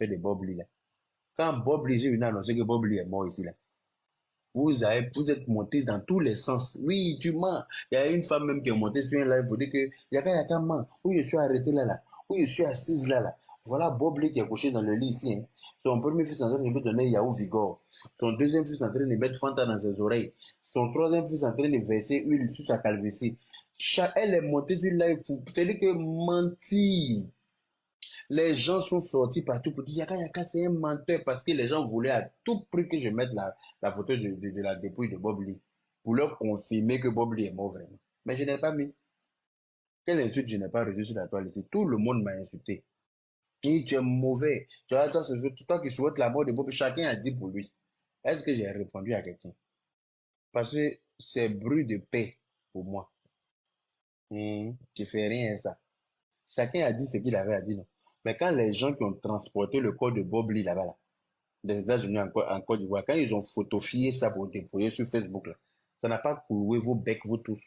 l'affaire de Bob Lee, là. Quand Bob Lee, j'ai venu annoncer que Bob Lee est mort ici, là. Vous êtes monté dans tous les sens. Oui, tu mens. Il y a une femme même qui est montée sur un live pour dire que Yaka ment. Où je suis arrêté là, là. Où je suis assise là, là. Voilà Bob Lee qui est couché dans le lit ici, hein. Son premier fils est en train de lui donner Yahoo Vigor. Son deuxième fils est en train de mettre Fanta dans ses oreilles. Son troisième fils est en train de verser huile sur sa calvitie. Elle est montée sur live pour te dire que mentir. Les gens sont sortis partout pour dire Yaka Yaka c'est un menteur parce que les gens voulaient à tout prix que je mette la photo de la dépouille de Bob Lee pour leur confirmer que Bob Lee est mort vraiment. Mais je n'ai pas mis. Quelle insulte je n'ai pas reçu sur la toile ici. Tout le monde m'a insulté. Et tu es mauvais. Tu vois, toi qui souhaites la mort de Bob, chacun a dit pour lui. Est-ce que j'ai répondu à quelqu'un? Parce que c'est bruit de paix pour moi. Tu fais rien ça. Chacun a dit ce qu'il avait à dire, non. Mais quand les gens qui ont transporté le corps de Bob Lee là-bas, là, des États-Unis en Côte d'Ivoire, quand ils ont photofié ça pour déployer sur Facebook, là, ça n'a pas coulé vos becs, vous tous.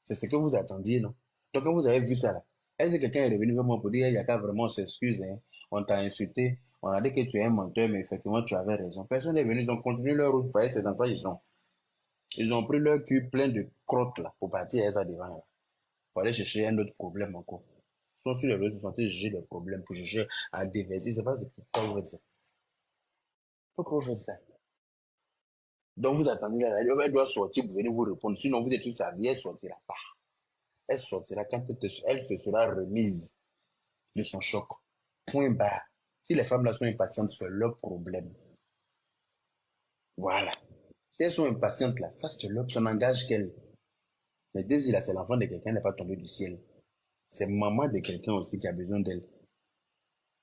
C'est ce que vous attendiez, non? Donc, quand vous avez vu ça, là, est-ce que quelqu'un est revenu vers moi pour dire, il y a qu'à vraiment s'excuser, hein? On t'a insulté, on a dit que tu es un menteur, mais effectivement, tu avais raison. Personne n'est venu, ils ont continué leur route, parce que ces enfants, ils ont pris leur cul plein de crottes, là, pour partir à ça devant, là, pour aller chercher un autre problème encore. Ils sont sur les réseaux sociaux, juger des problèmes, pour juger à déverser, c'est pas pourquoi vous faites ça. Pourquoi vous faites ça? Donc vous attendez là, elle doit sortir pour venir vous répondre. Sinon, vous êtes toute sa vie, elle sortira pas. Elle sortira quand elle se sera remise de son choc. Point barre. Si les femmes là sont impatientes, c'est leur problème. Voilà. Si elles sont impatientes là, ça c'est leur, ça n'engage qu'elles. Le désir là, c'est l'enfant de quelqu'un n'est pas tombé du ciel. C'est maman de quelqu'un aussi qui a besoin d'elle.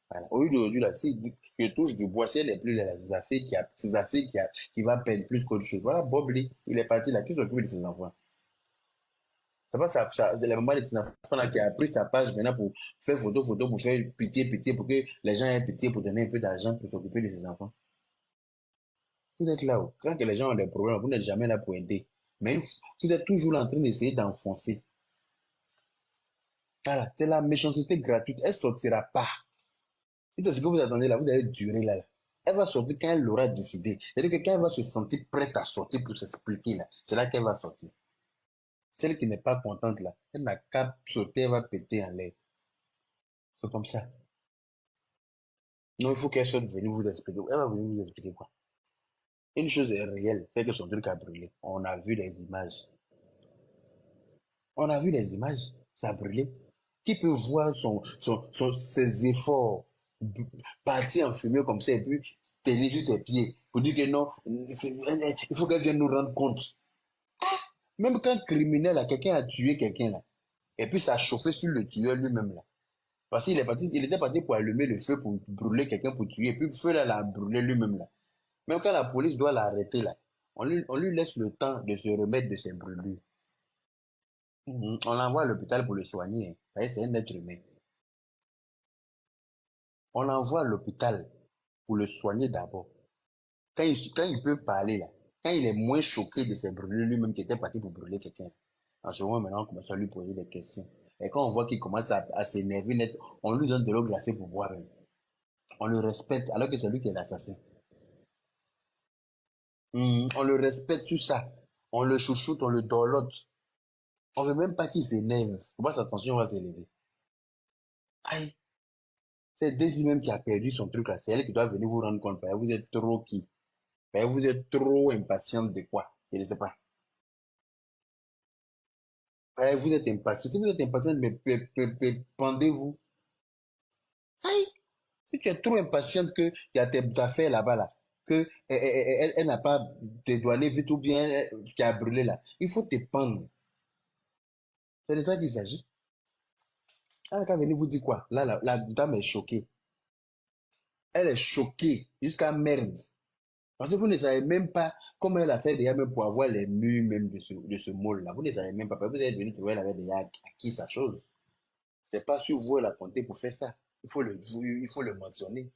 Voilà. Aujourd'hui là, si je touche du bois, si elle est plus là, c'est sa fille qui va perdre plus qu'autre chose. Voilà, Bob Lee, il est parti là, qui s'occupe de ses enfants. C'est pas c'est la maman de ses enfants là qui a pris sa page maintenant pour faire photo, pour faire pitié, pour que les gens aient pitié, pour donner un peu d'argent pour s'occuper de ses enfants. Vous êtes là, où, quand que les gens ont des problèmes, vous n'êtes jamais là pour aider. Mais vous êtes toujours là en train d'essayer d'enfoncer. Voilà, c'est la méchanceté gratuite. Elle sortira pas. Si c'est ce que vous attendez là, vous allez durer là, là. Elle va sortir quand elle l'aura décidé. C'est-à-dire que quand elle va se sentir prête à sortir pour s'expliquer là, c'est là qu'elle va sortir. Celle qui n'est pas contente là, elle n'a qu'à sauter, elle va péter en l'air. C'est comme ça. Non, il faut qu'elle soit venue vous expliquer. Elle va venir vous expliquer quoi? Une chose est réelle, c'est que son truc a brûlé. On a vu les images. On a vu les images. Ça a brûlé. Qui peut voir ses efforts partir en fumée comme ça et puis tenir sur ses pieds pour dire que non, il faut qu'elle vienne nous rendre compte. Même quand criminel, là, quelqu'un a tué quelqu'un là, et puis ça a chauffé sur le tueur lui-même là. Parce il était parti pour allumer le feu pour brûler quelqu'un pour tuer, et puis le feu là l'a brûlé lui-même là. Même quand la police doit l'arrêter là, on lui laisse le temps de se remettre de ses brûlures. On l'envoie à l'hôpital pour le soigner, hein. Vous voyez, c'est un être humain. On l'envoie à l'hôpital pour le soigner d'abord. Quand il peut parler là, quand il est moins choqué de ses brûlures lui-même qui était parti pour brûler quelqu'un, en ce moment maintenant on commence à lui poser des questions. Et quand on voit qu'il commence à s'énerver net, on lui donne de l'eau glacée pour boire, hein. On le respecte alors que c'est lui qui est l'assassin. On le respecte sur ça. On le chouchoute, on le dorlote. On veut même pas qu'il s'énerve. Faut pas sa tension va s'élever. Aïe, c'est Daisy même qui a perdu son truc là. C'est elle qui doit venir vous rendre compte. Vous êtes trop qui? Vous êtes trop impatiente de quoi? Je ne sais pas. Vous êtes impatiente. Si vous êtes impatiente, mais pendez-vous. Aïe, si tu es trop impatiente que il y a tes affaires là-bas là, que elle n'a pas dédouané vite ou bien qui a brûlé là. Il faut te pendre. C'est de ça qu'il s'agit. Elle quand venir vous dire quoi? Là, la dame est choquée. Elle est choquée jusqu'à merde. Parce que vous ne savez même pas comment elle a fait déjà même pour avoir les murs même de ce mall-là. Vous ne savez même pas. Vous êtes venu trouver, elle avait déjà acquis sa chose. C'est pas sur vous elle a compté pour faire ça. Il faut le mentionner.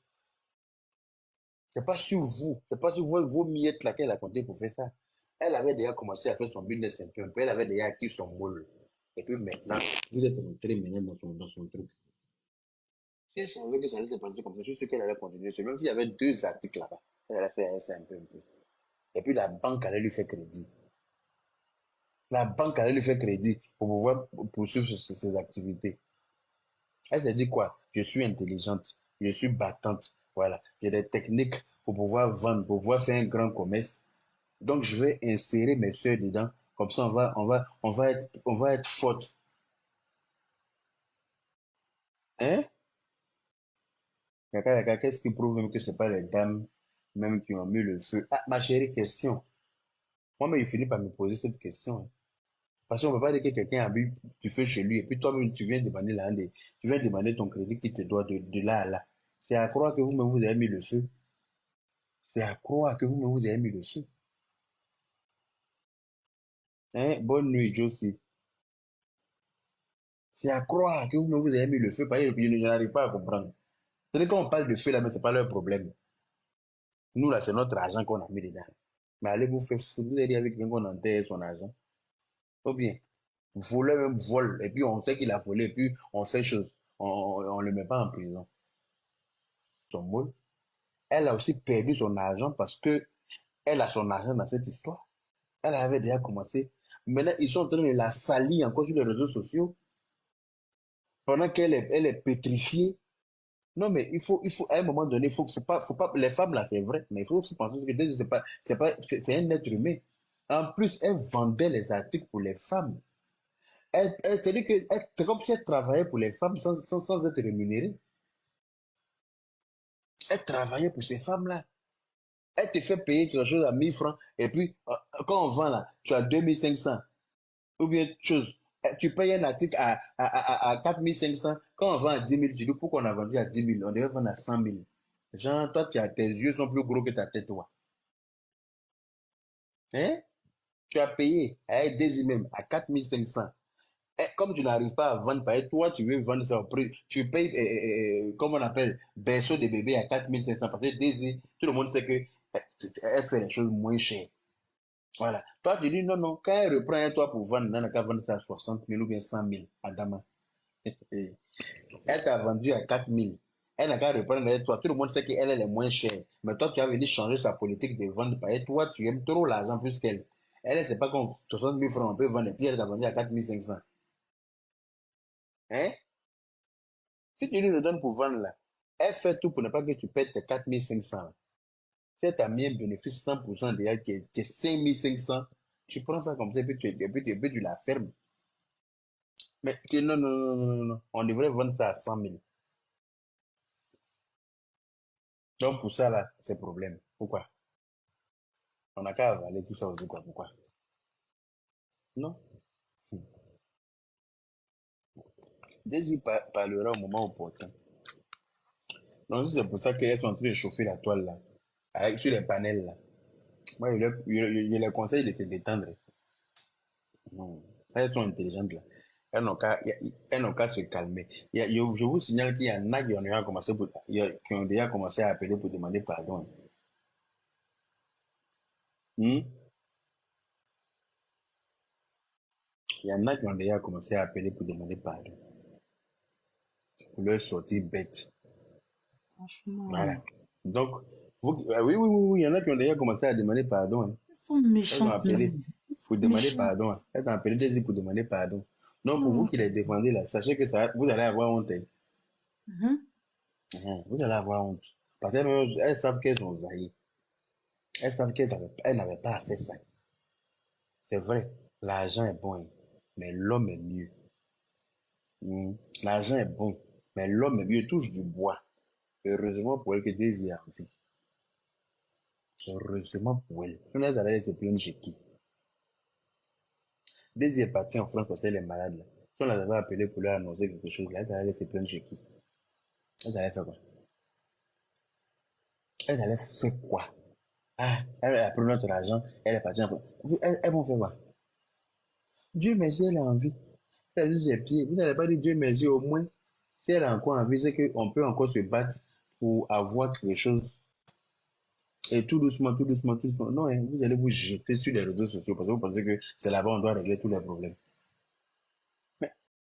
C'est pas sur vous. C'est pas sur vos miettes là qu'elle a compté pour faire ça. Elle avait déjà commencé à faire son business un peu. Elle avait déjà acquis son mall. Et puis maintenant, vous êtes entré maintenant dans son truc. Si elle savait que ça allait se passer comme ça, je suis sûr qu'elle allait continuer. C'est même s'il y avait 2 articles là-bas, elle allait faire ça un peu, un peu. Et puis la banque allait lui faire crédit. La banque allait lui faire crédit pour pouvoir poursuivre ses activités. Elle s'est dit quoi? Je suis intelligente, je suis battante, voilà. J'ai des techniques pour pouvoir vendre, pour pouvoir faire un grand commerce. Donc je vais insérer mes soeurs dedans. Comme ça, on va être forte. Hein? Yaka, yaka, qu'est-ce qui prouve même que ce pas les dames même qui ont mis le feu? Ah, ma chérie, question. Moi-même, il finit par me poser cette question, hein. Parce qu'on ne peut pas dire que quelqu'un a bu du feu chez lui et puis toi-même, tu viens demander ton crédit qui te doit de là à là. C'est à croire que vous-même, vous avez mis le feu. C'est à croire que vous-même, vous avez mis le feu. Hein? Bonne nuit, Josie. C'est à croire que vous-même, vous avez mis le feu. Parce que je n'arrive pas à comprendre. C'est-à-dire quand on parle de feu là, mais c'est pas leur problème. Nous, là, c'est notre argent qu'on a mis dedans. Mais allez vous faire foutre, vous allez dire avec quelqu'un qu'on enterre son argent. Ou bien, voler même vol, et puis on sait qu'il a volé, et puis on fait chose. On le met pas en prison. Son moule. Elle a aussi perdu son argent parce que elle a son argent dans cette histoire. Elle avait déjà commencé. Maintenant, ils sont en train de la salir encore sur les réseaux sociaux pendant qu'elle est pétrifiée. Non, mais à un moment donné, faut pas, les femmes là, c'est vrai, mais il faut aussi penser que déjà, c'est un être humain. En plus, elle vendait les articles pour les femmes. C'est-à-dire que c'est comme si elle travaillait pour les femmes sans être rémunérée. Elle travaillait pour ces femmes-là. Elle te fait payer quelque chose à 1000 francs, et puis, quand on vend là, tu as 2500. Ou bien, chose, tu payes un article à 4500. Quand on vend à 10 000, tu dis pourquoi on a vendu à 10 000? On devait vendre à 100 000. Genre, toi, tes yeux sont plus gros que ta tête, toi. Hein? Tu as payé à des même à 4500. Et comme tu n'arrives pas à vendre, par exemple, toi, tu veux vendre ça au prix. Tu payes, comment on appelle, berceau de bébé à 4500. Parce que Daisy, tout le monde sait que elle fait les choses moins chères. Voilà. Toi, tu dis non, non. Quand elle reprend un toit pour vendre, elle n'a qu'à vendre ça à 60 000 ou bien 100 000 à Dama. Elle t'a vendu à 4 000. Elle n'a qu'à reprendre un toit. Tout le monde sait qu'elle est les moins chère. Mais toi, tu as venu changer sa politique de vente. Parce que toi, tu aimes trop l'argent plus qu'elle. Elle, ne sait pas qu'on 60 000 francs, on peut vendre. Et puis elle t'a vendu à 4500. Hein? Si tu lui redonnes pour vendre là, elle fait tout pour ne pas que tu payes tes 4500 là. Si elle t'a mis un bénéfice 100% déjà qui est 5500, tu prends ça comme ça et puis tu la fermes. Mais que non, non, non, non, non, non. On devrait vendre ça à 100 000. Donc pour ça là, c'est problème. Pourquoi? On n'a qu'à avaler tout ça aussi quoi. Pourquoi? Non. Daisy parlera au moment opportun. Donc si c'est pour ça qu'elles sont en train de chauffer la toile là, sur les panels là. Moi, je les conseille de se détendre. Non. Elles sont intelligentes là. Elles n'ont qu'à se calmer. Je vous signale qu'il y en a qui ont déjà commencé à appeler pour demander pardon. Hmm? Il y en a qui ont déjà commencé à appeler pour demander pardon. Pour leur sortir bête. Franchement, Voilà. Donc, oui, oui, oui, oui, il y en a qui ont déjà commencé à demander pardon, hein. elles sont Elles ont méchantes là. appelé Elles sont pour demander méchantes. pardon, hein. Elles ont appelé des pour demander pardon. Donc, pour vous Oh. qui les défendez là, sachez que vous allez avoir honte, hein. Mhm. Vous allez avoir honte. Parce qu'elles savent qu'elles ont zaï. Elles savent qu'elles n'avaient pas à faire ça. C'est vrai, l'argent est bon, hein, mais l'homme est mieux. L'argent est bon, mais l'homme est mieux. Touche du bois. Heureusement pour elle que Daisy a envie. Heureusement pour elle. Sinon, elle allait se plaindre chez qui? Daisy est partie en France parce qu'elle est malade, là. Si on l'avait appelée pour lui annoncer quelque chose, là, elle allait se plaindre chez qui? Elle allait faire quoi? Elle allait faire quoi? Ah, elle a pris notre argent, elle est partie en France. Elles vont faire quoi? Dieu merci, elle a envie. Elle a juste les pieds. Vous n'allez pas dire Dieu merci au moins. Si elle a encore envie, c'est qu'on peut encore se battre pour avoir quelque chose. Et tout doucement, tout doucement, tout doucement. Non, hein, vous allez vous jeter sur les réseaux sociaux parce que vous pensez que c'est là-bas on doit régler tous les problèmes.